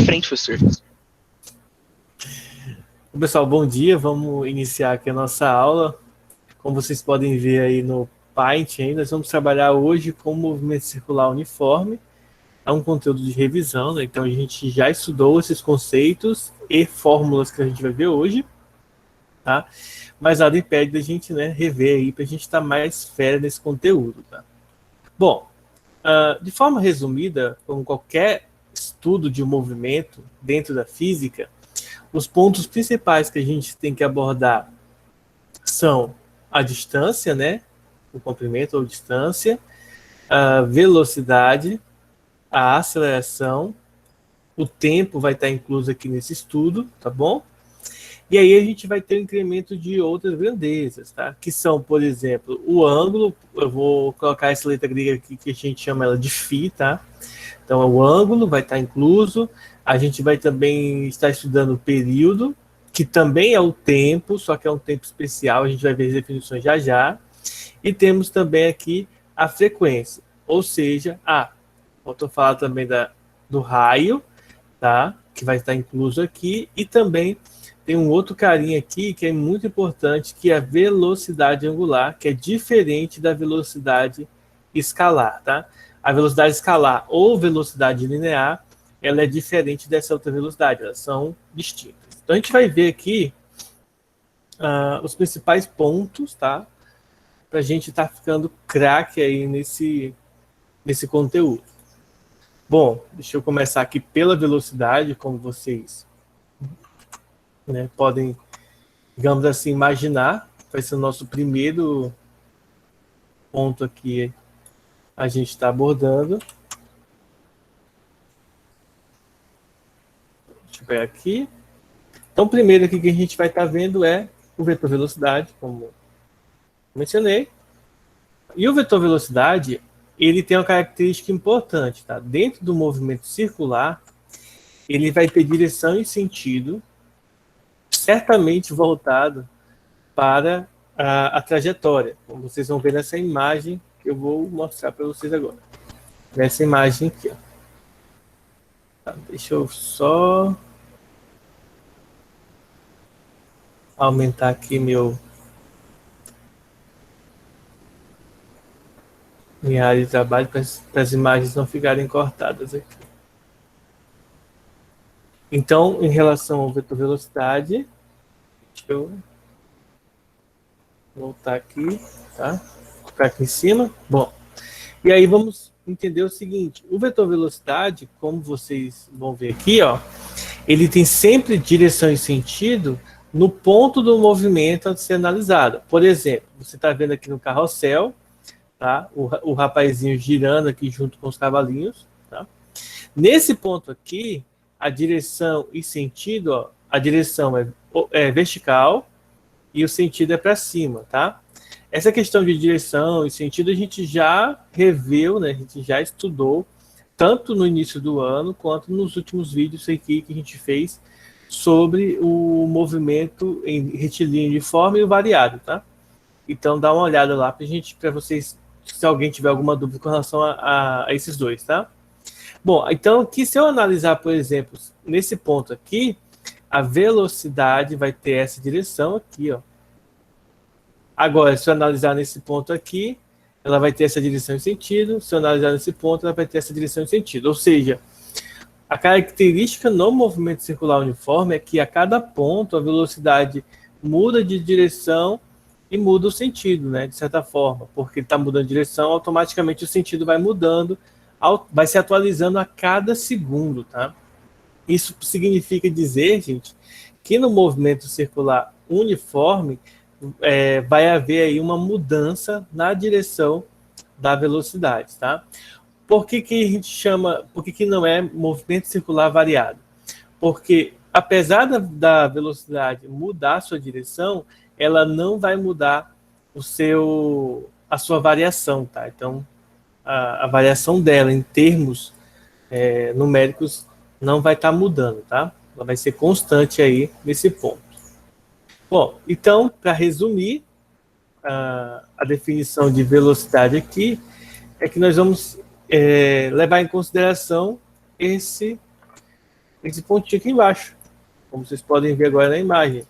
frente, professor. Pessoal, bom dia. Vamos iniciar aqui a nossa aula. Como vocês podem ver aí no Paint, nós vamos trabalhar hoje com o movimento circular uniforme. É um conteúdo de revisão, né? Então a gente já estudou esses conceitos e fórmulas que a gente vai ver hoje, tá? Mas nada impede da gente, né, rever aí para a gente estar mais fera nesse conteúdo, tá? Bom, de forma resumida, como qualquer estudo de movimento dentro da física, os pontos principais que a gente tem que abordar são a distância, né, o comprimento ou distância, a velocidade, a aceleração, o tempo vai estar incluso aqui nesse estudo, tá bom? E aí a gente vai ter um incremento de outras grandezas, tá? Que são, por exemplo, o ângulo, eu vou colocar essa letra grega aqui que a gente chama ela de φ, tá? Então o ângulo vai estar incluso, a gente vai também estar estudando o período, que também é o tempo, só que é um tempo especial, a gente vai ver as definições já já. E temos também aqui a frequência, ou seja, faltou falar também do raio, tá? Que vai estar incluso aqui, e também tem um outro carinha aqui que é muito importante, que é a velocidade angular, que é diferente da velocidade escalar, tá? A velocidade escalar ou velocidade linear, ela é diferente dessa outra velocidade, elas são distintas. Então a gente vai ver aqui os principais pontos, tá? Para a gente estar ficando craque aí nesse conteúdo. Bom, deixa eu começar aqui pela velocidade, como vocês, né, podem, digamos assim, imaginar. Vai ser o nosso primeiro ponto aqui a gente está abordando. Deixa eu pegar aqui. Então, primeiro aqui que a gente vai estar vendo é o vetor velocidade, como mencionei. E o vetor velocidade, ele tem uma característica importante, tá? Dentro do movimento circular, ele vai ter direção e sentido certamente voltado para a trajetória, como vocês vão ver nessa imagem que eu vou mostrar para vocês agora. Nessa imagem aqui, ó. Tá, deixa eu só aumentar aqui minha área de trabalho para as imagens não ficarem cortadas aqui. Então, em relação ao vetor velocidade, deixa eu voltar aqui, tá? Vou colocar aqui em cima. Bom, e aí vamos entender o seguinte: o vetor velocidade, como vocês vão ver aqui, ó, ele tem sempre direção e sentido no ponto do movimento a ser analisado. Por exemplo, você está vendo aqui no carrossel, tá? O rapazinho girando aqui junto com os cavalinhos, tá? Nesse ponto aqui, a direção e sentido, ó, a direção é vertical e o sentido é para cima, tá? Essa questão de direção e sentido a gente já reveu, né? A gente já estudou tanto no início do ano quanto nos últimos vídeos aqui que a gente fez sobre o movimento em retilíneo uniforme e o variado, tá? Então dá uma olhada lá para vocês, se alguém tiver alguma dúvida com relação a esses dois, tá? Bom, então aqui se eu analisar, por exemplo, nesse ponto aqui, a velocidade vai ter essa direção aqui, ó. Agora, se eu analisar nesse ponto aqui, ela vai ter essa direção e sentido. Se eu analisar nesse ponto, ela vai ter essa direção e sentido. Ou seja, a característica no movimento circular uniforme é que a cada ponto a velocidade muda de direção e muda o sentido, né, de certa forma. Porque está mudando de direção, automaticamente o sentido vai mudando, vai se atualizando a cada segundo, tá? Isso significa dizer, gente, que no movimento circular uniforme vai haver aí uma mudança na direção da velocidade, tá? Por que a gente chama, por que não é movimento circular variado? Porque apesar da velocidade mudar a sua direção, ela não vai mudar a sua variação, tá? Então, a variação dela em termos numéricos não vai estar mudando, tá? Ela vai ser constante aí nesse ponto. Bom, então, para resumir, a definição de velocidade aqui é que nós vamos levar em consideração esse esse pontinho aqui embaixo, como vocês podem ver agora na imagem.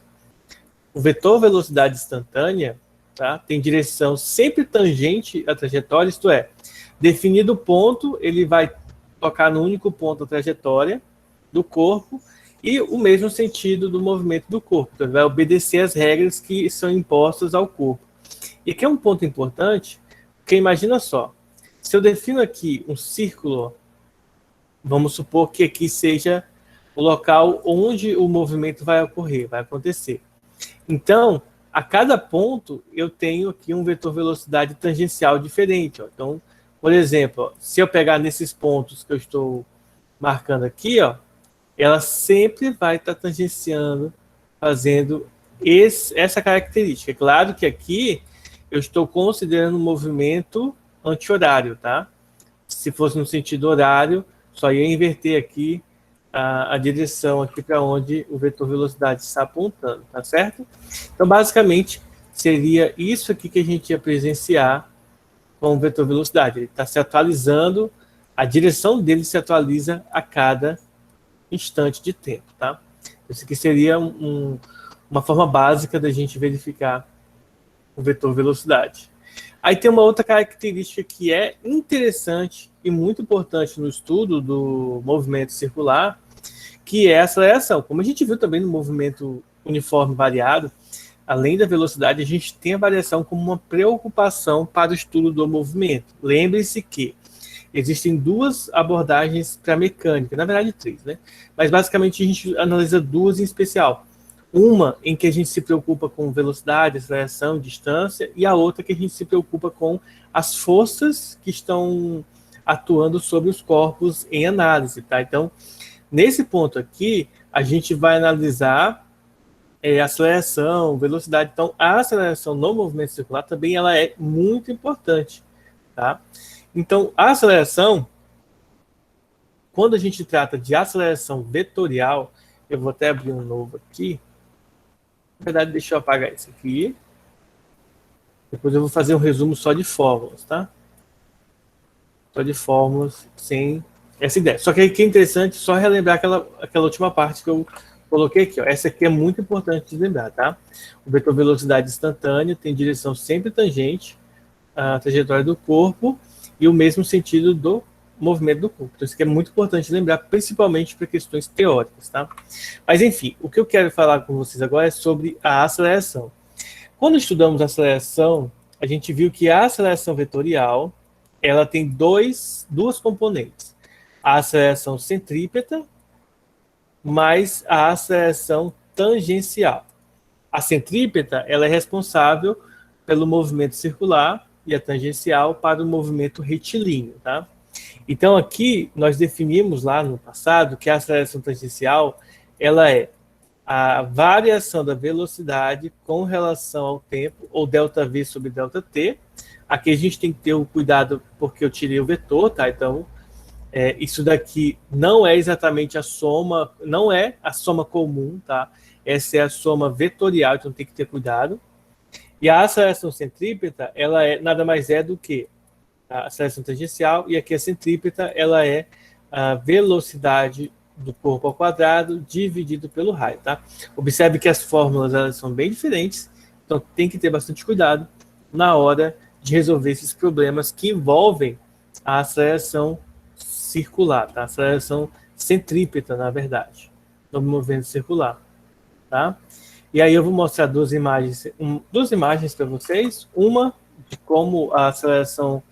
O vetor velocidade instantânea, tá, tem direção sempre tangente à trajetória, isto é, definido o ponto, ele vai tocar no único ponto da trajetória do corpo e o mesmo sentido do movimento do corpo. Então, ele vai obedecer às regras que são impostas ao corpo. E aqui é um ponto importante, porque imagina só, se eu defino aqui um círculo, vamos supor que aqui seja o local onde o movimento vai ocorrer, vai acontecer. Então, a cada ponto, eu tenho aqui um vetor velocidade tangencial diferente. Ó. Então, por exemplo, ó, se eu pegar nesses pontos que eu estou marcando aqui, ó, ela sempre vai estar tangenciando, fazendo essa característica. É claro que aqui eu estou considerando um movimento anti-horário, tá? Se fosse no sentido horário, só ia inverter aqui a direção aqui para onde o vetor velocidade está apontando, tá certo? Então, basicamente, seria isso aqui que a gente ia presenciar com o vetor velocidade. Ele está se atualizando, a direção dele se atualiza a cada instante de tempo, tá? Isso aqui seria uma forma básica da gente verificar o vetor velocidade. Aí tem uma outra característica que é interessante e muito importante no estudo do movimento circular, que é a aceleração. Como a gente viu também no movimento uniforme variado, além da velocidade, a gente tem a variação como uma preocupação para o estudo do movimento. Lembre-se que existem duas abordagens para a mecânica, na verdade três, né? Mas basicamente a gente analisa duas em especial. Uma em que a gente se preocupa com velocidade, aceleração, distância, e a outra que a gente se preocupa com as forças que estão atuando sobre os corpos em análise, tá? Então, nesse ponto aqui, a gente vai analisar aceleração, velocidade. Então, a aceleração no movimento circular também ela é muito importante, tá? Então, a aceleração, quando a gente trata de aceleração vetorial, eu vou até abrir um novo aqui. Na verdade, deixa eu apagar isso aqui. Depois eu vou fazer um resumo só de fórmulas, tá? Só de fórmulas, sem essa ideia. Só que aqui é interessante só relembrar aquela última parte que eu coloquei aqui. Ó. Essa aqui é muito importante de lembrar, tá? O vetor velocidade instantânea tem direção sempre tangente à trajetória do corpo e o mesmo sentido do movimento do corpo. Então, isso aqui é muito importante lembrar, principalmente para questões teóricas, tá? Mas, enfim, o que eu quero falar com vocês agora é sobre a aceleração. Quando estudamos a aceleração, a gente viu que a aceleração vetorial, ela tem duas componentes. A aceleração centrípeta, mais a aceleração tangencial. A centrípeta, ela é responsável pelo movimento circular e a tangencial para o movimento retilíneo, tá? Então, aqui, nós definimos lá no passado que a aceleração tangencial, ela é a variação da velocidade com relação ao tempo, ou ΔV sobre ΔT. Aqui a gente tem que ter o cuidado porque eu tirei o vetor, tá? Então, isso daqui não é exatamente a soma, não é a soma comum, tá? Essa é a soma vetorial, então tem que ter cuidado. E a aceleração centrípeta, ela nada mais é do que a aceleração tangencial, e aqui a centrípeta, ela é a velocidade do corpo ao quadrado dividido pelo raio, tá? Observe que as fórmulas elas são bem diferentes, então tem que ter bastante cuidado na hora de resolver esses problemas que envolvem a aceleração circular, tá? A aceleração centrípeta, na verdade, no movimento circular, tá? E aí eu vou mostrar duas imagens para vocês, uma de como a aceleração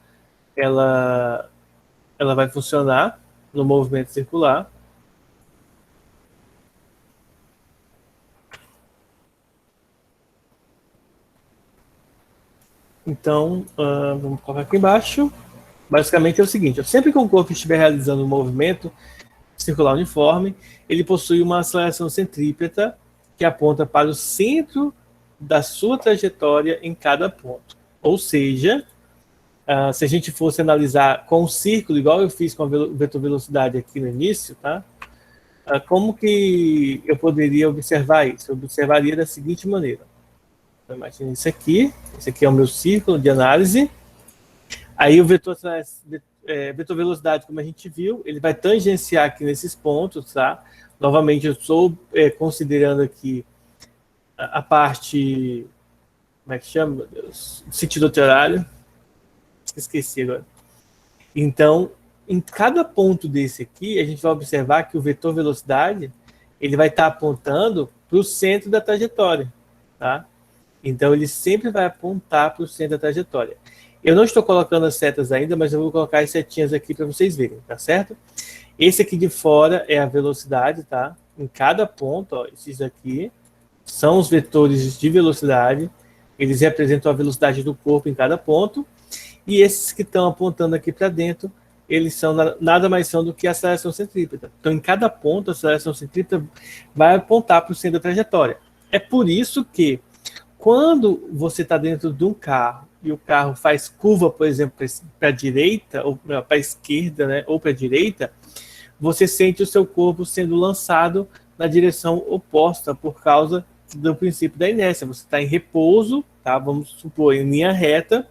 ela vai funcionar no movimento circular. Então, vamos colocar aqui embaixo. Basicamente é o seguinte, sempre que um corpo estiver realizando um movimento circular uniforme, ele possui uma aceleração centrípeta que aponta para o centro da sua trajetória em cada ponto. Ou seja, se a gente fosse analisar com um círculo, igual eu fiz com a vetor velocidade aqui no início, tá? Como que eu poderia observar isso? Eu observaria da seguinte maneira. Então, imagina isso aqui. Esse aqui é o meu círculo de análise. Aí o vetor velocidade, como a gente viu, ele vai tangenciar aqui nesses pontos, tá? Novamente, eu estou considerando aqui a parte, como é que chama, meu Deus? Sentido horário. Esqueci agora. Então, em cada ponto desse aqui, a gente vai observar que o vetor velocidade ele vai estar apontando para o centro da trajetória, tá? Então, ele sempre vai apontar para o centro da trajetória. Eu não estou colocando as setas ainda, mas eu vou colocar as setinhas aqui para vocês verem, tá certo? Esse aqui de fora é a velocidade, tá? Em cada ponto, ó, esses aqui são os vetores de velocidade. Eles representam a velocidade do corpo em cada ponto. E esses que estão apontando aqui para dentro, eles são nada mais são do que a aceleração centrípeta. Então, em cada ponto, a aceleração centrípeta vai apontar para o centro da trajetória. É por isso que, quando você está dentro de um carro e o carro faz curva, por exemplo, para a direita, ou para a esquerda, né, ou para a direita, você sente o seu corpo sendo lançado na direção oposta por causa do princípio da inércia. Você está em repouso, tá? Vamos supor, em linha reta.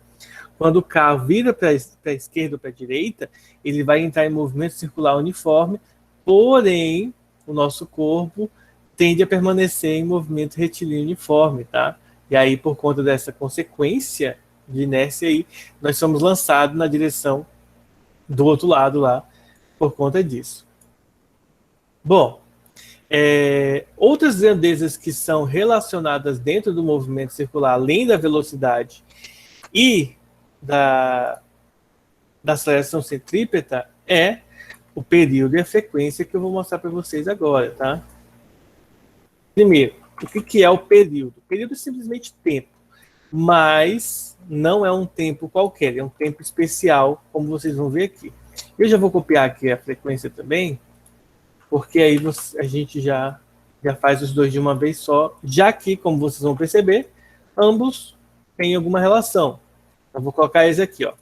Quando o carro vira para a esquerda ou para a direita, ele vai entrar em movimento circular uniforme, porém, o nosso corpo tende a permanecer em movimento retilíneo uniforme, tá? E aí, por conta dessa consequência de inércia aí, nós somos lançados na direção do outro lado lá, por conta disso. Bom, outras grandezas que são relacionadas dentro do movimento circular, além da velocidade e da aceleração centrípeta, é o período e a frequência que eu vou mostrar para vocês agora, tá? Primeiro, o que é o período? O período é simplesmente tempo, mas não é um tempo qualquer, é um tempo especial, como vocês vão ver aqui. Eu já vou copiar aqui a frequência também, porque aí a gente já faz os dois de uma vez só, já que, como vocês vão perceber, ambos têm alguma relação. Eu vou colocar esse aqui, ó.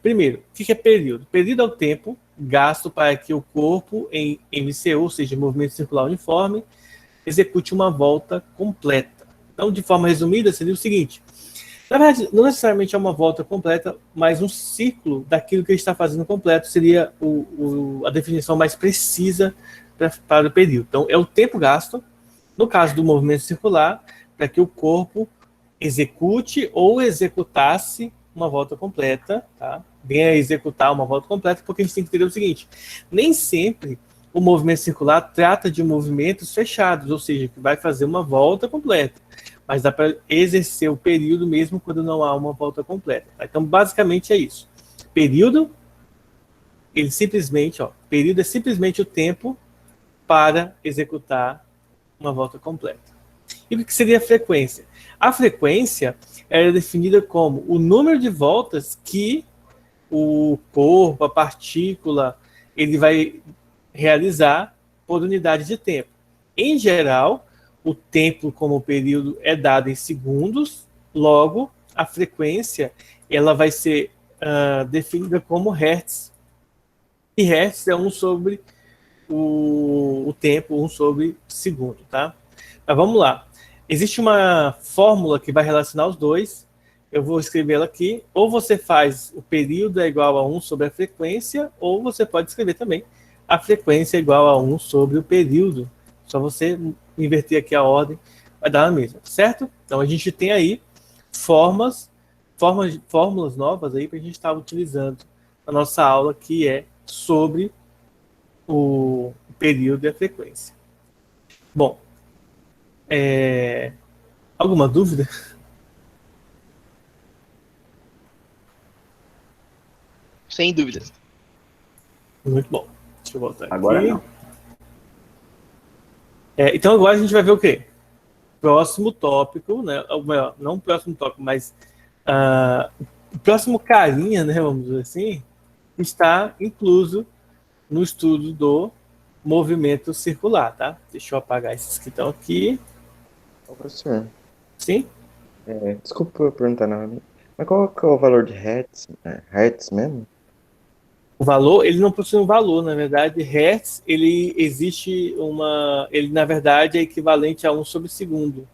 Primeiro, o que é período? Período é o tempo gasto para que o corpo em MCU, ou seja, movimento circular uniforme, execute uma volta completa. Então, de forma resumida, seria o seguinte: na verdade, não necessariamente é uma volta completa, mas um ciclo daquilo que ele está fazendo completo seria a definição mais precisa para o período. Então, é o tempo gasto, no caso do movimento circular, para que o corpo execute ou executasse uma volta completa, tá? Venha executar uma volta completa, porque a gente tem que entender o seguinte: nem sempre o movimento circular trata de movimentos fechados, ou seja, que vai fazer uma volta completa, mas dá para exercer o período mesmo quando não há uma volta completa. Tá? Então, basicamente é isso. Período, período é simplesmente o tempo para executar uma volta completa. E o que seria a frequência? A frequência é definida como o número de voltas que o corpo, a partícula, ele vai realizar por unidade de tempo. Em geral, o tempo como período é dado em segundos, logo, a frequência ela vai ser definida como hertz. E hertz é 1 sobre o tempo, 1 sobre segundo, tá? Mas vamos lá. Existe uma fórmula que vai relacionar os dois. Eu vou escrevê-la aqui. Ou você faz o período é igual a 1 sobre a frequência, ou você pode escrever também a frequência é igual a 1 sobre o período. Só você inverter aqui a ordem, vai dar a mesma, certo? Então a gente tem aí fórmulas novas aí para a gente estar utilizando na nossa aula, que é sobre o período e a frequência. Bom, alguma dúvida? Sem dúvidas. Muito bom. Deixa eu voltar Agora aqui. não. Então agora a gente vai ver o quê? Próximo tópico, né? Ou melhor, não o próximo tópico, mas o próximo carinha, né? Vamos dizer assim, está incluso no estudo do movimento circular, tá? Deixa eu apagar esses que estão aqui. Ô, professor, Sim? desculpa eu perguntar novamente, mas qual que é o valor de hertz? Hertz mesmo? O valor, ele não possui um valor, na verdade, hertz, ele na verdade é equivalente a 1 sobre segundo,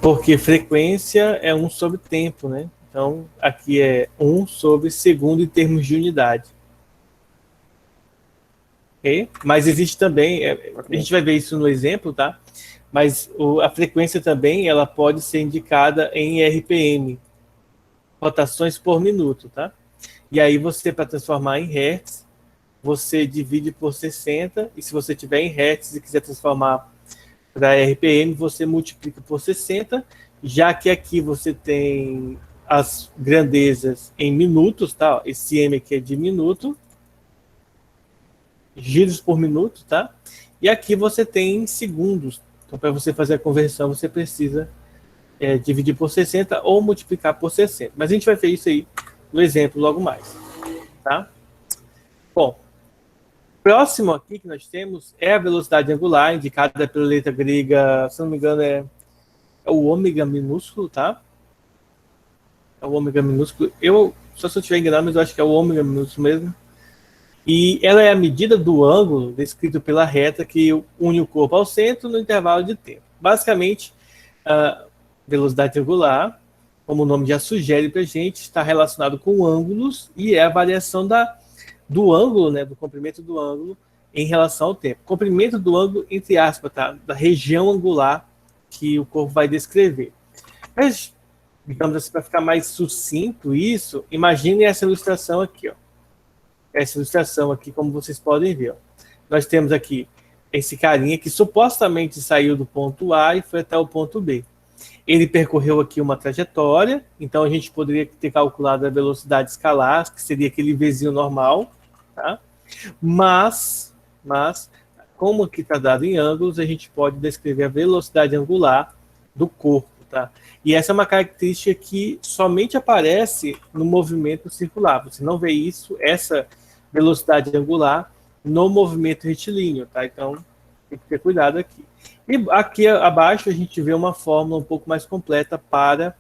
porque frequência é 1 sobre tempo, né? Então, aqui é 1 sobre segundo em termos de unidade. ok? Mas existe também, a gente vai ver isso no exemplo, tá? Mas a frequência também, ela pode ser indicada em RPM, rotações por minuto, tá? E aí você, para transformar em Hertz, você divide por 60, e se você tiver em Hertz e quiser transformar para RPM, você multiplica por 60, já que aqui você tem as grandezas em minutos, tá? Esse M aqui é de minuto, giros por minuto, tá? E aqui você tem segundos. Então, para você fazer a conversão, você precisa dividir por 60 ou multiplicar por 60. Mas a gente vai ver isso aí no exemplo logo mais, tá? Bom, próximo aqui que nós temos é a velocidade angular, indicada pela letra grega, se não me engano, é o ômega minúsculo, tá? É o ômega minúsculo. Só se eu estiver enganado, mas eu acho que é o ômega minúsculo mesmo. E ela é a medida do ângulo descrito pela reta que une o corpo ao centro no intervalo de tempo. Basicamente, a velocidade angular, como o nome já sugere para a gente, está relacionado com ângulos e é a variação do ângulo, né, do comprimento do ângulo em relação ao tempo. Comprimento do ângulo, entre aspas, tá? Da região angular que o corpo vai descrever. Mas, digamos assim, para ficar mais sucinto isso, imagine essa ilustração aqui, ó. Essa ilustração aqui, como vocês podem ver. Ó. Nós temos aqui esse carinha que supostamente saiu do ponto A e foi até o ponto B. Ele percorreu aqui uma trajetória, então a gente poderia ter calculado a velocidade escalar, que seria aquele Vzinho normal, tá? Mas, como aqui está dado em ângulos, a gente pode descrever a velocidade angular do corpo, tá? E essa é uma característica que somente aparece no movimento circular. Você não vê isso, essa velocidade angular, no movimento retilíneo, tá? Então, tem que ter cuidado aqui. E aqui abaixo a gente vê uma fórmula um pouco mais completa para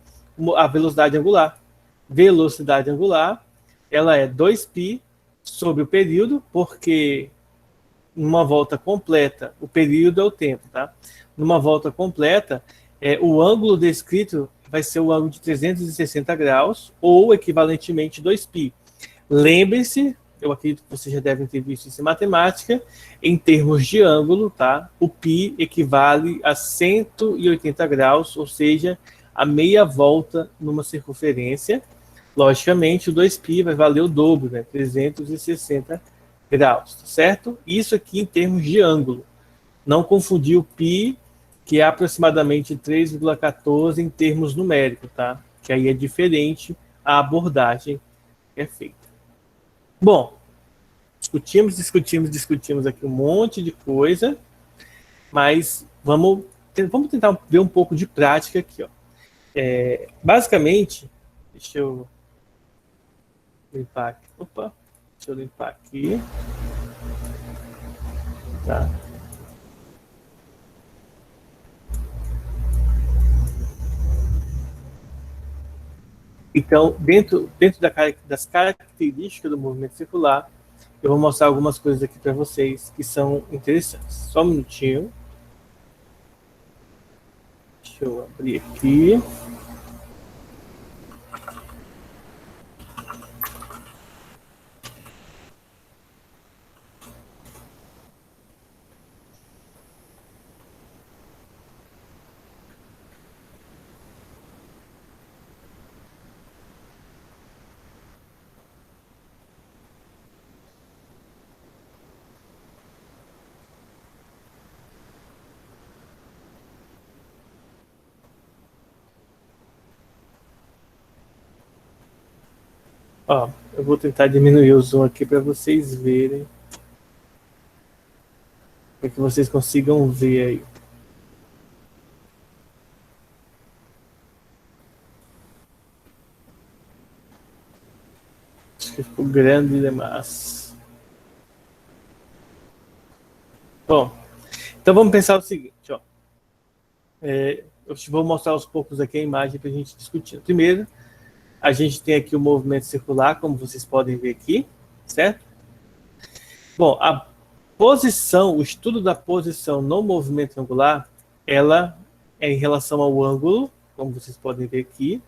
a velocidade angular. Velocidade angular, ela é 2π sobre o período, porque numa volta completa, o período é o tempo, tá? Numa volta completa, o ângulo descrito vai ser o ângulo de 360 graus, ou equivalentemente 2π. Lembre-se, eu acredito que vocês já devem ter visto isso em matemática, em termos de ângulo, tá? O π equivale a 180 graus, ou seja, a meia volta numa circunferência. Logicamente, o 2π vai valer o dobro, né? 360 graus, certo? Isso aqui em termos de ângulo. Não confundir o π, que é aproximadamente 3,14 em termos numéricos, tá? Que aí é diferente a abordagem que é feita. Bom, discutimos aqui um monte de coisa, mas vamos tentar ver um pouco de prática aqui, ó. Basicamente, deixa eu limpar aqui. Opa, deixa eu limpar aqui. Tá. Então, dentro das características do movimento circular, eu vou mostrar algumas coisas aqui para vocês que são interessantes. Só um minutinho. Deixa eu abrir aqui. Ó, eu vou tentar diminuir o zoom aqui para vocês verem. Para que vocês consigam ver aí. Acho que ficou grande demais. Bom, então vamos pensar o seguinte, ó. Eu vou mostrar aos poucos aqui a imagem para a gente discutir. Primeiro, a gente tem aqui o movimento circular, como vocês podem ver aqui, certo? Bom, a posição, o estudo da posição no movimento angular, ela é em relação ao ângulo, como vocês podem ver aqui,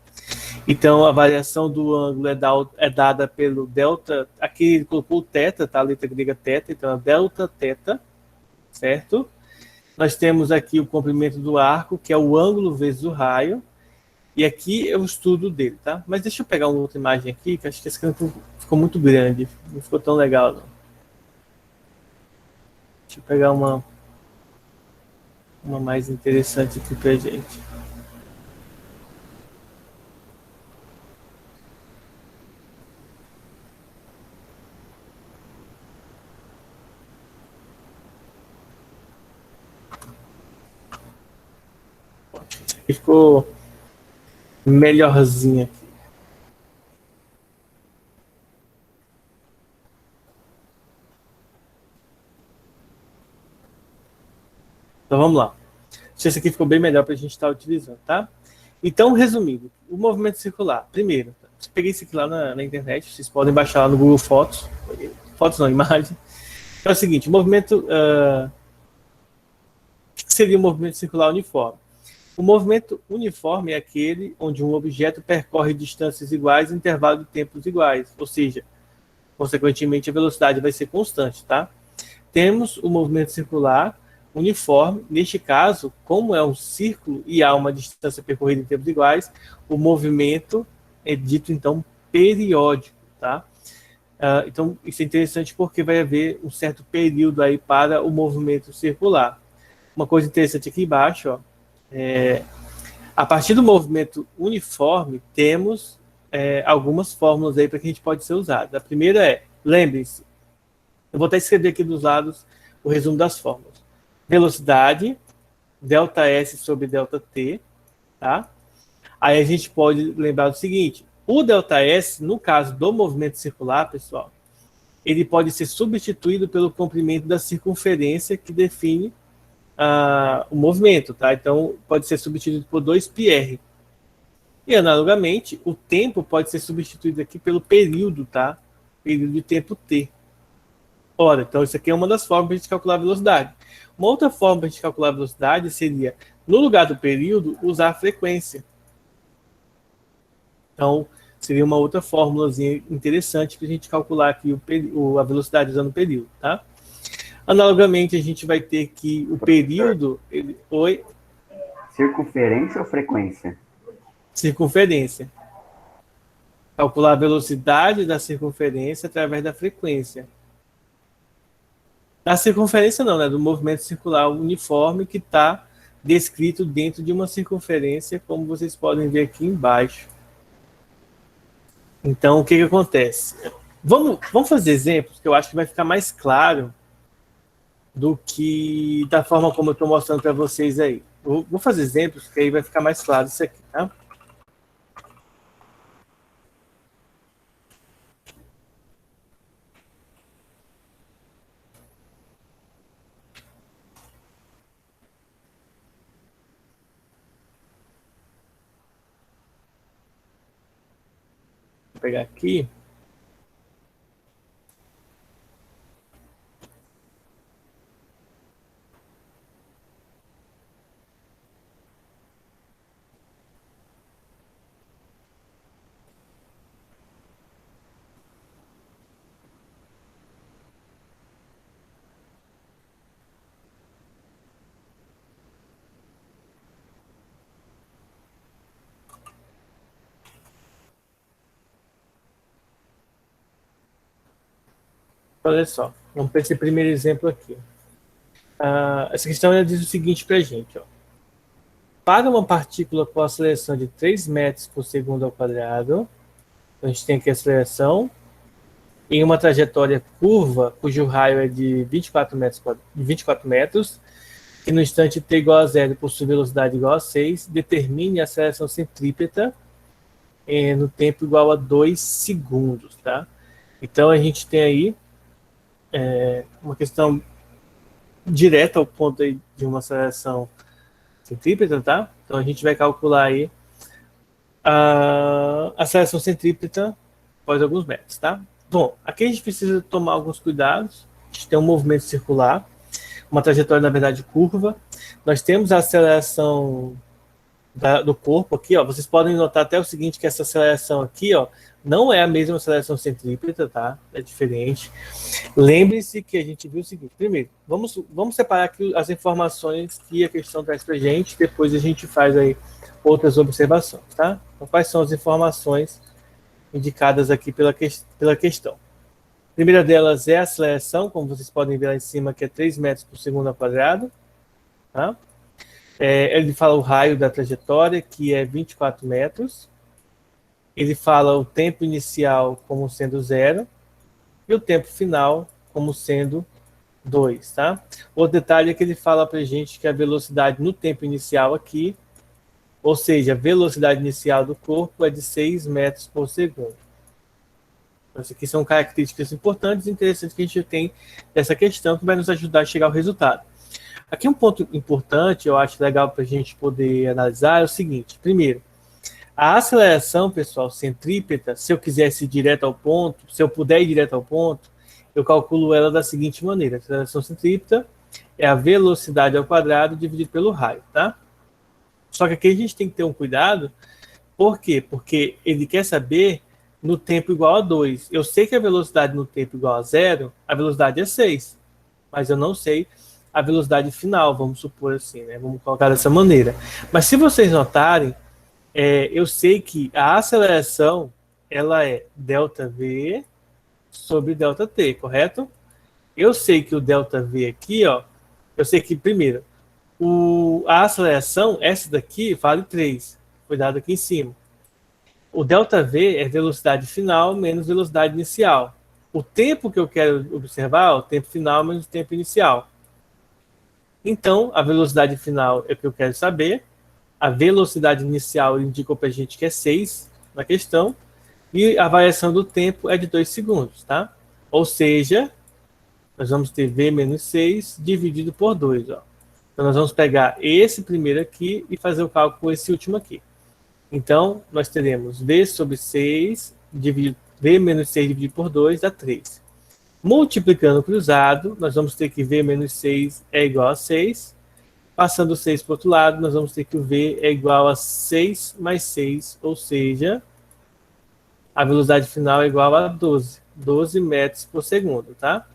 Então, a variação do ângulo é dada pelo delta, aqui ele colocou o θ, tá? A letra grega θ, então é delta θ, certo? Nós temos aqui o comprimento do arco, que é o ângulo vezes o raio, e aqui é o estudo dele, tá? Mas deixa eu pegar uma outra imagem aqui, que acho que esse canto ficou muito grande, não ficou tão legal, não. Deixa eu pegar uma mais interessante aqui pra gente. Ficou melhorzinha aqui. Então vamos lá. Esse aqui ficou bem melhor para a gente estar utilizando, tá? Então, resumindo, o movimento circular. Primeiro, eu peguei isso aqui lá na internet, vocês podem baixar lá no Google Fotos. Fotos não, imagem. Então é o seguinte, o movimento... o que seria o movimento circular uniforme? O movimento uniforme é aquele onde um objeto percorre distâncias iguais em intervalo de tempos iguais, ou seja, consequentemente a velocidade vai ser constante, tá? Temos o movimento circular uniforme, neste caso, como é um círculo e há uma distância percorrida em tempos iguais, o movimento é dito então periódico, tá? Então isso é interessante porque vai haver um certo período aí para o movimento circular. Uma coisa interessante aqui embaixo, ó, a partir do movimento uniforme, temos algumas fórmulas aí para que a gente pode ser usado. A primeira é, lembrem-se, eu vou até escrever aqui dos lados o resumo das fórmulas. Velocidade, ΔS sobre ΔT, tá? Aí a gente pode lembrar do seguinte, o ΔS, no caso do movimento circular, pessoal, ele pode ser substituído pelo comprimento da circunferência que define o movimento, tá? Então, pode ser substituído por 2πr. E, analogamente, o tempo pode ser substituído aqui pelo período, tá? Período de tempo t. Ora, então isso aqui é uma das formas para a gente calcular a velocidade. Uma outra forma para a gente calcular a velocidade seria, no lugar do período, usar a frequência. Então, seria uma outra fórmulazinha interessante para a gente calcular aqui a velocidade usando o período, tá? Analogamente, a gente vai ter que o período... Oi? Circunferência ou frequência? Circunferência. Calcular a velocidade da circunferência através da frequência. A circunferência não, né? Do movimento circular uniforme que está descrito dentro de uma circunferência, como vocês podem ver aqui embaixo. Então, o que acontece? Vamos fazer exemplos que eu acho que vai ficar mais claro do que da forma como eu estou mostrando para vocês aí. Vou fazer exemplos que aí vai ficar mais claro isso aqui, tá? Vou pegar aqui. Olha só, vamos para esse primeiro exemplo aqui. Essa questão diz o seguinte para a gente. Ó. Para uma partícula com aceleração de 3 metros por segundo ao quadrado, a gente tem aqui a aceleração em uma trajetória curva, cujo raio é de 24 metros, que no instante t igual a 0 possui velocidade igual a 6, determine a aceleração centrípeta no tempo igual a 2 segundos. Tá? Então, a gente tem aí uma questão direta ao ponto aí de uma aceleração centrípeta, tá? Então a gente vai calcular aí a aceleração centrípeta após alguns metros, tá? Bom, aqui a gente precisa tomar alguns cuidados. A gente tem um movimento circular, uma trajetória, na verdade, curva. Nós temos a aceleração do corpo aqui, ó, vocês podem notar até o seguinte, que essa aceleração aqui, ó, não é a mesma aceleração centrípeta, tá? É diferente. Lembre-se que a gente viu o seguinte, primeiro, vamos separar aqui as informações que a questão traz pra gente, depois a gente faz aí outras observações, tá? Então, quais são as informações indicadas aqui pela questão? A primeira delas é a aceleração, como vocês podem ver lá em cima, que é 3 metros por segundo ao quadrado, tá? Ele fala o raio da trajetória, que é 24 metros. Ele fala o tempo inicial como sendo 0 e o tempo final como sendo 2, tá? O detalhe é que ele fala para a gente que a velocidade no tempo inicial aqui, ou seja, a velocidade inicial do corpo é de 6 metros por segundo. Essas aqui são características importantes e interessantes que a gente tem dessa questão, que vai nos ajudar a chegar ao resultado. Aqui um ponto importante, eu acho legal para a gente poder analisar, é o seguinte. Primeiro, a aceleração, pessoal, centrípeta, se eu quisesse ir direto ao ponto, se eu puder ir direto ao ponto, eu calculo ela da seguinte maneira. A aceleração centrípeta é a velocidade ao quadrado dividido pelo raio, tá? Só que aqui a gente tem que ter um cuidado. Por quê? Porque ele quer saber no tempo igual a 2. Eu sei que a velocidade no tempo igual a 0, a velocidade é 6. Mas eu não sei a velocidade final, vamos supor assim, né? Vamos colocar dessa maneira. Mas se vocês notarem, eu sei que a aceleração ela é ΔV sobre ΔT, correto? Eu sei que o ΔV aqui, ó, eu sei que, primeiro, a aceleração, essa daqui, vale 3, foi dado aqui em cima. O ΔV é velocidade final menos velocidade inicial. O tempo que eu quero observar é o tempo final menos o tempo inicial. Então, a velocidade final é o que eu quero saber. A velocidade inicial indicou para a gente que é 6 na questão. E a variação do tempo é de 2 segundos, tá? Ou seja, nós vamos ter V menos 6 dividido por 2, ó. Então, nós vamos pegar esse primeiro aqui e fazer o cálculo com esse último aqui. Então, nós teremos V sobre 6, V menos 6 dividido por 2 dá 3. Multiplicando cruzado, nós vamos ter que V menos 6 é igual a 6. Passando 6 para o outro lado, nós vamos ter que o V é igual a 6 mais 6, ou seja, a velocidade final é igual a 12 metros por segundo, tá?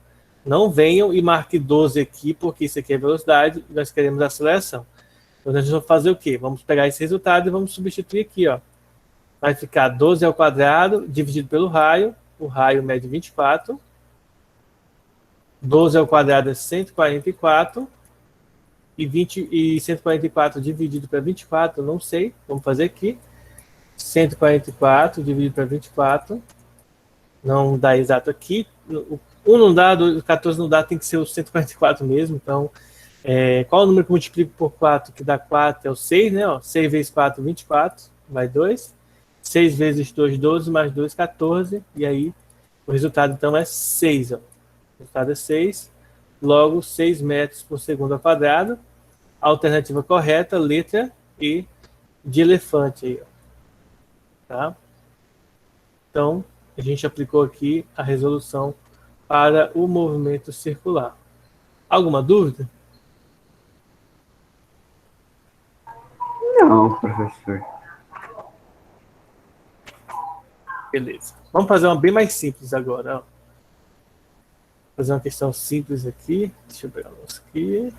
Não venham e marque 12 aqui, porque isso aqui é velocidade e nós queremos a aceleração. Então, nós vamos fazer o quê? Vamos pegar esse resultado e vamos substituir aqui, ó. Vai ficar 12 ao quadrado dividido pelo raio. O raio mede 24. 12 ao quadrado é 144. E 144 dividido para 24, não sei. Vamos fazer aqui. 144 dividido para 24. Não dá exato aqui. O 1 não dá, o 14 não dá, tem que ser o 144 mesmo. Então, qual o número que eu multiplico por 4 que dá 4? É o 6, né? Ó, 6 vezes 4, 24. Vai 2. 6 vezes 2, 12. Mais 2, 14. E aí, o resultado, então, é 6. Ó. O resultado é 6. Logo, 6 metros por segundo ao quadrado. Alternativa correta, letra E de elefante. Aí, ó. Tá? Então, a gente aplicou aqui a resolução para o movimento circular. Alguma dúvida? Não, professor. Beleza. Vamos fazer uma bem mais simples agora. Ó. Fazer uma questão simples aqui. Deixa eu pegar a aqui.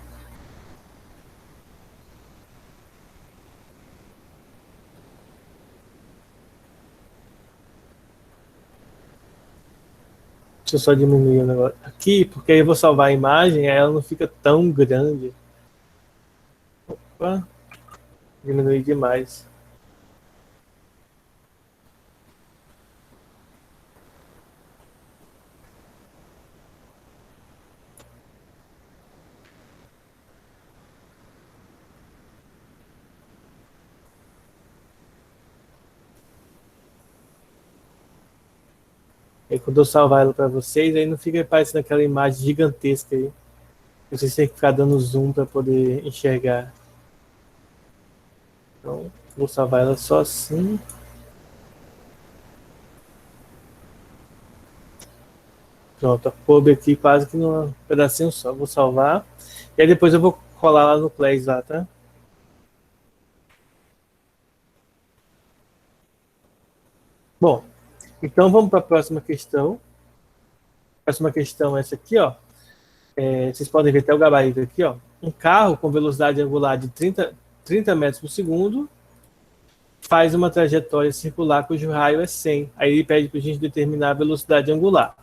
Deixa eu só diminuir o negócio aqui, porque aí eu vou salvar a imagem e ela não fica tão grande. Opa, diminuir demais. Aí quando eu salvar ela para vocês, aí não fica parecendo aquela imagem gigantesca aí. Vocês têm que ficar dando zoom para poder enxergar. Então, vou salvar ela só assim. Pronto, coube aqui quase que num pedacinho só. Vou salvar. E aí depois eu vou colar lá no Plays lá, tá? Bom, então vamos para a próxima questão. A próxima questão é essa aqui, ó. Vocês podem ver até o gabarito aqui, ó. Um carro com velocidade angular de 30 metros por segundo faz uma trajetória circular cujo raio é 100. Aí ele pede para a gente determinar a velocidade angular.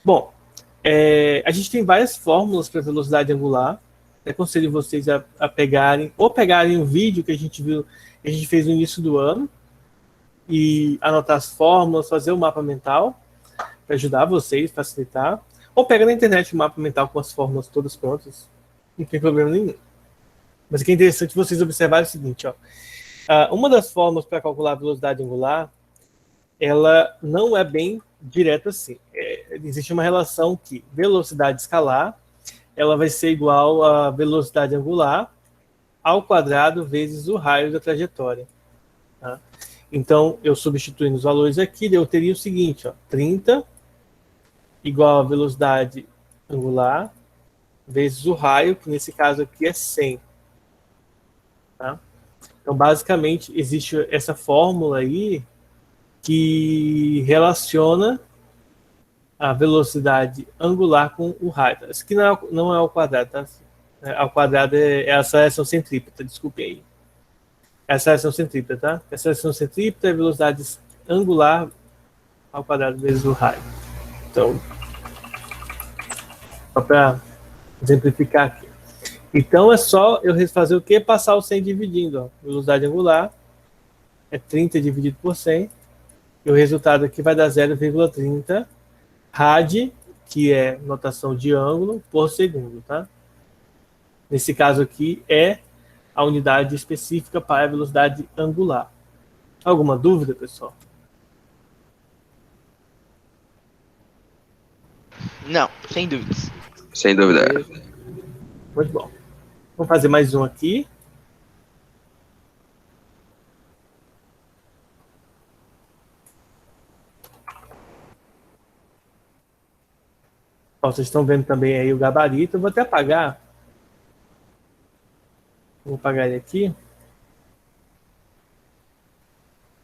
Bom, a gente tem várias fórmulas para velocidade angular. Aconselho vocês a pegarem um vídeo que a gente viu, que a gente fez no início do ano, e anotar as fórmulas, fazer o mapa mental, para ajudar vocês, facilitar. Ou pega na internet o mapa mental com as fórmulas todas prontas. Não tem problema nenhum. Mas o que é interessante vocês observarem é o seguinte, ó. Uma das fórmulas para calcular a velocidade angular, ela não é bem direta assim. Existe uma relação que velocidade escalar, ela vai ser igual a velocidade angular ao quadrado vezes o raio da trajetória. Tá? Então, eu substituindo os valores aqui, eu teria o seguinte, ó, 30 igual a velocidade angular vezes o raio, que nesse caso aqui é 100. Tá? Então, basicamente, existe essa fórmula aí que relaciona a velocidade angular com o raio. Isso aqui não é ao quadrado, tá? Ao quadrado é a aceleração centrípeta, desculpe aí. É a aceleração centrípeta, tá? A aceleração centrípeta é a velocidade angular ao quadrado vezes o raio. Então, só para exemplificar aqui. Então, é só eu fazer o quê? Passar o 100 dividindo. Ó. Velocidade angular é 30 dividido por 100. E o resultado aqui vai dar 0,30 rad, que é notação de ângulo, por segundo. Tá? Nesse caso aqui, é a unidade específica para a velocidade angular. Alguma dúvida, pessoal? Não, sem dúvidas. Sem dúvida. Muito bom. Vamos fazer mais um aqui. Ó, vocês estão vendo também aí o gabarito. Eu vou até apagar. Vou apagar ele aqui.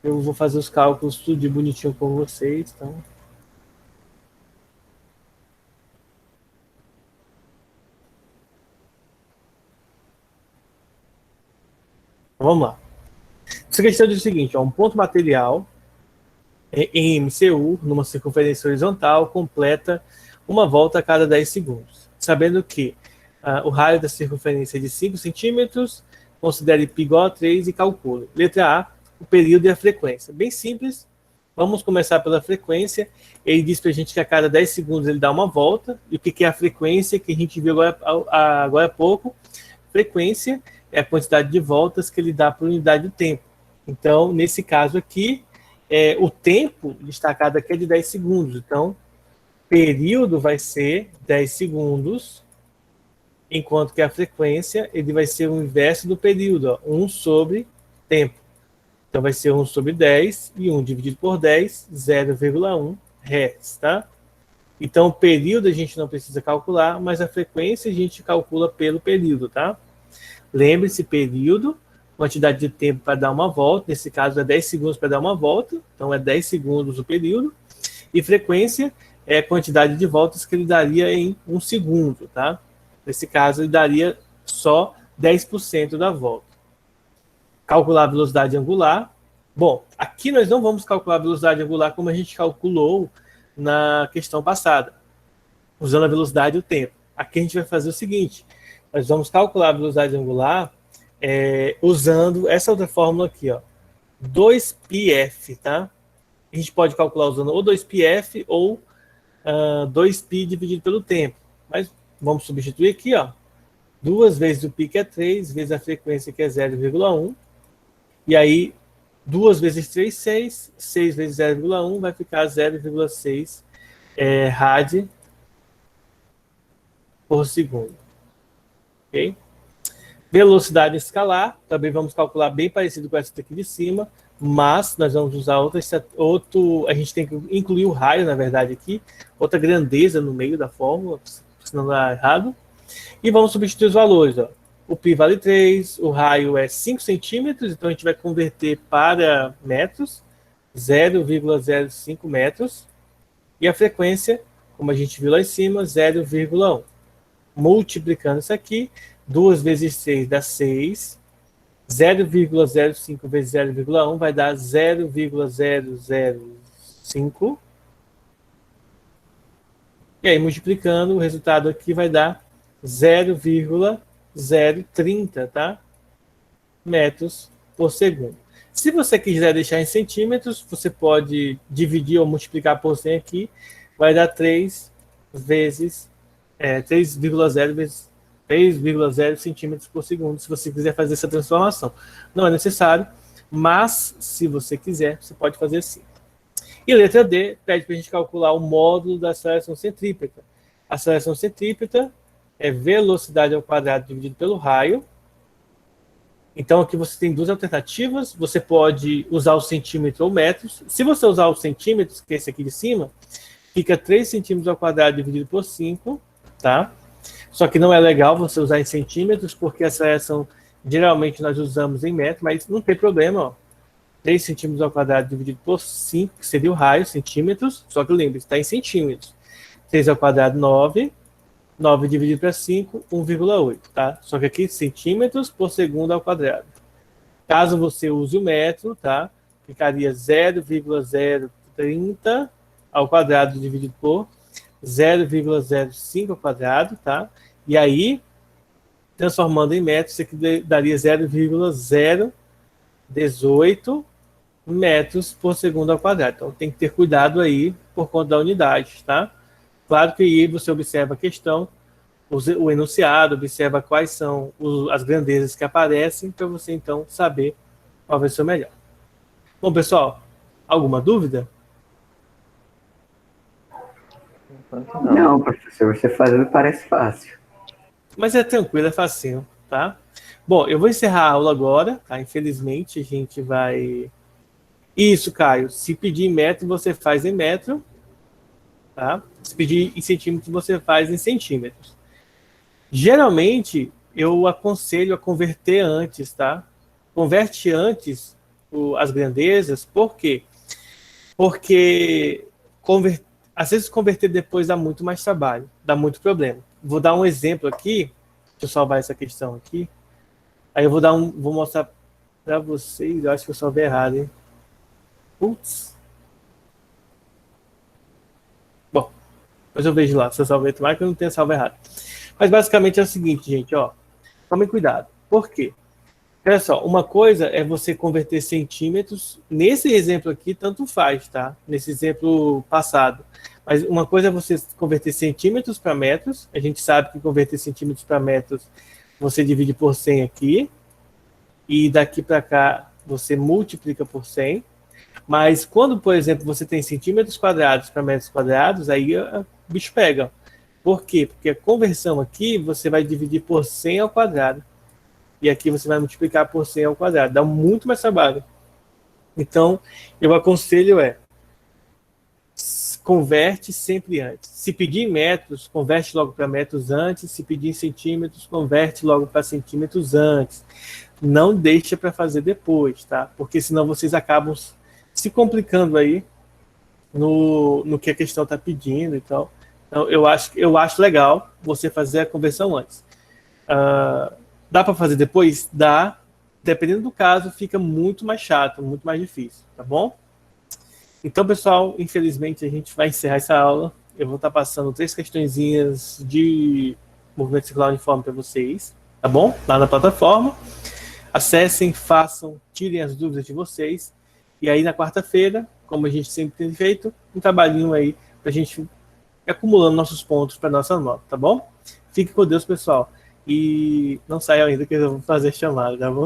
Eu vou fazer os cálculos tudo de bonitinho com vocês. Então. Vamos lá. Essa questão diz o seguinte, ó, um ponto material em MCU, numa circunferência horizontal, completa uma volta a cada 10 segundos. Sabendo que o raio da circunferência é de 5 centímetros, considere π igual a 3 e calcule. Letra A, o período e a frequência. Bem simples. Vamos começar pela frequência. Ele diz para a gente que a cada 10 segundos ele dá uma volta. E o que é a frequência que a gente viu agora há pouco? Frequência é a quantidade de voltas que ele dá por unidade de tempo. Então, nesse caso aqui, o tempo destacado aqui é de 10 segundos. Então, período vai ser 10 segundos, enquanto que a frequência ele vai ser o inverso do período, ó, 1 sobre tempo. Então, vai ser 1 sobre 10, e 1 dividido por 10, 0,1 Hz, tá? Então, o período a gente não precisa calcular, mas a frequência a gente calcula pelo período, tá? Lembre-se, período, quantidade de tempo para dar uma volta, nesse caso é 10 segundos para dar uma volta, então é 10 segundos o período, e frequência é a quantidade de voltas que ele daria em 1 segundo, tá? Nesse caso, ele daria só 10% da volta. Calcular a velocidade angular. Bom, aqui nós não vamos calcular a velocidade angular como a gente calculou na questão passada, usando a velocidade e o tempo. Aqui a gente vai fazer o seguinte, nós vamos calcular a velocidade angular usando essa outra fórmula aqui, ó, 2πf, tá? A gente pode calcular usando ou 2πf ou 2π dividido pelo tempo. Mas vamos substituir aqui, ó, 2 vezes o π, que é 3, vezes a frequência, que é 0,1. E aí, 2 vezes 3, 6. 6 vezes 0,1 vai ficar 0,6 rad por segundo. Ok? Velocidade escalar, também vamos calcular bem parecido com essa daqui de cima, mas nós vamos usar a gente tem que incluir o raio, na verdade, aqui, outra grandeza no meio da fórmula, senão dá errado. E vamos substituir os valores. Ó. O π vale 3, o raio é 5 centímetros, então a gente vai converter para metros. 0,05 metros. E a frequência, como a gente viu lá em cima, 0,1. Multiplicando isso aqui, 2 vezes 6 dá 6. 0,05 vezes 0,1 vai dar 0,005. E aí, multiplicando, o resultado aqui vai dar 0,030, tá? Metros por segundo. Se você quiser deixar em centímetros, você pode dividir ou multiplicar por 100 aqui, vai dar 3 vezes 3,0 vezes 3,0 centímetros por segundo, se você quiser fazer essa transformação. Não é necessário, mas se você quiser, você pode fazer assim. E letra D pede para a gente calcular o módulo da aceleração centrípeta. A aceleração centrípeta é velocidade ao quadrado dividido pelo raio. Então, aqui você tem duas alternativas. Você pode usar o centímetro ou metros. Se você usar os centímetros, que é esse aqui de cima, fica 3 centímetros ao quadrado dividido por 5, tá? Só que não é legal você usar em centímetros, porque a aceleração geralmente nós usamos em metros, mas não tem problema, ó. 3 centímetros ao quadrado dividido por 5, que seria o raio, centímetros. Só que lembre, está em centímetros. 3 ao quadrado, 9. 9 dividido para 5, 1,8, tá? Só que aqui, centímetros por segundo ao quadrado. Caso você use o metro, tá? Ficaria 0,030 ao quadrado dividido por 0,05 ao quadrado, tá? E aí, transformando em metros, isso aqui daria 0,018 metros por segundo ao quadrado. Então, tem que ter cuidado aí por conta da unidade, tá? Claro que aí você observa a questão, o enunciado, observa quais são as grandezas que aparecem, para você, então, saber qual vai ser o melhor. Bom, pessoal, alguma dúvida? Não, professor, você fazendo parece fácil. Mas é tranquilo, é facinho, tá? Bom, eu vou encerrar a aula agora, tá? Infelizmente, a gente vai... Isso, Caio, se pedir em metro, você faz em metro, tá? Se pedir em centímetros, você faz em centímetros. Geralmente, eu aconselho a converter antes, tá? Converte antes as grandezas, por quê? Porque às vezes converter depois dá muito mais trabalho, dá muito problema. Vou dar um exemplo aqui, deixa eu salvar essa questão aqui. Aí eu vou mostrar para vocês, eu acho que eu salvei errado, hein? Putz. Bom, depois eu vejo lá se eu salvei, tomara que eu não tenha salvo errado. Mas basicamente é o seguinte, gente, ó. Tomem cuidado. Por quê? Olha só, uma coisa é você converter centímetros. Nesse exemplo aqui, tanto faz, tá? Nesse exemplo passado. Mas uma coisa é você converter centímetros para metros. A gente sabe que converter centímetros para metros, você divide por 100 aqui. E daqui para cá, você multiplica por 100. Mas quando, por exemplo, você tem centímetros quadrados para metros quadrados, aí o bicho pega. Por quê? Porque a conversão aqui, você vai dividir por 100 ao quadrado. E aqui você vai multiplicar por 100 ao quadrado. Dá muito mais trabalho. Então, eu aconselho converte sempre antes. Se pedir em metros, converte logo para metros antes. Se pedir em centímetros, converte logo para centímetros antes. Não deixa para fazer depois, tá? Porque senão vocês acabam se complicando aí no que a questão está pedindo e tal. Então, eu acho legal você fazer a conversão antes. Dá para fazer depois? Dá. Dependendo do caso, fica muito mais chato, muito mais difícil, tá bom? Então, pessoal, infelizmente a gente vai encerrar essa aula. Eu vou estar passando 3 questõezinhas de movimento circular uniforme para vocês, tá bom? Lá na plataforma. Acessem, façam, tirem as dúvidas de vocês. E aí, na quarta-feira, como a gente sempre tem feito, um trabalhinho aí para a gente ir acumulando nossos pontos para nossa nota, tá bom? Fique com Deus, pessoal. E não saiam ainda que eu vou fazer chamada, tá bom?